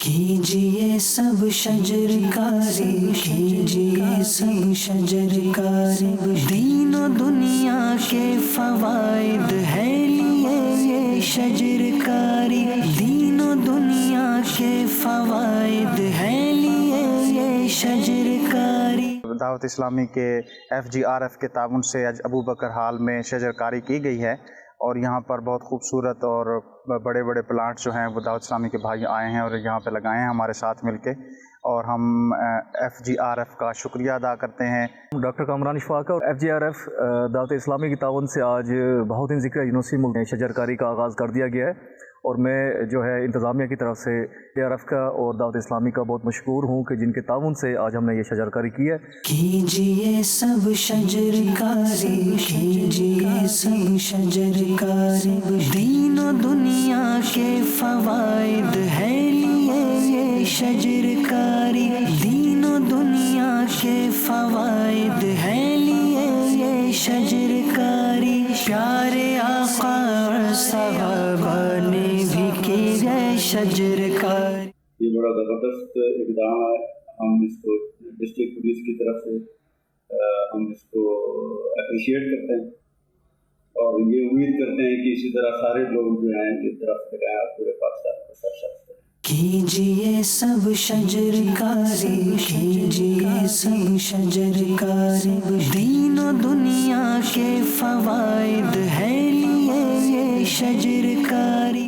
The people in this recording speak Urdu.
کیجئے سب شجرکاری، کیجئے سب شجرکاری، دین و دنیا کے فوائد ہے لیے یہ شجرکاری، دین و دنیا کے فوائد ہے لیے یہ شجرکاری۔ دعوت اسلامی کے FGRF کے تعاون سے آج ابو بکر ہال میں شجرکاری کی گئی ہے، اور یہاں پر بہت خوبصورت اور بڑے بڑے پلانٹ جو ہیں وہ دعوت اسلامی کے بھائی آئے ہیں اور یہاں پہ لگائے ہیں ہمارے ساتھ مل کے، اور ہم FGRF کا شکریہ ادا کرتے ہیں۔ ڈاکٹر کامران اشفاق اور FGRF دعوت اسلامی کی تعاون سے آج بہاؤالدین ذکریہ یونیورسٹی میں شجرکاری کا آغاز کر دیا گیا ہے، اور میں جو ہے انتظامیہ کی طرف سے FGRF کا اور دعوت اسلامی کا بہت مشکور ہوں کہ جن کے تعاون سے آج ہم نے یہ شجرکاری کی ہے۔ کیجئے سب شجرکاری، کیجئے سب شجرکاری، دین و دنیا کے فوائد ہے لیے یہ شجرکاری، دین و دنیا کے فوائد ہے لیے یہ شجرکاری، پیارے آقا اور صحابہ نے بھی کی ہے شجرکاری۔ یہ بڑا زبردست اقدام ہے، ہم اس کو ڈسٹرکٹ پولیس کی طرف سے ہم اس کو اپریشیٹ کرتے ہیں، اور یہ امید کرتے ہیں کہ اسی طرح سارے لوگ جو ہیں اس طرف لگائیں اور پورے پاکستان کو سرشار کریں۔ کیجئے سب شجرکاری، کیجئے سب شجرکاری، دین و دنیا کے فوائد ہے لیے یہ شجرکاری۔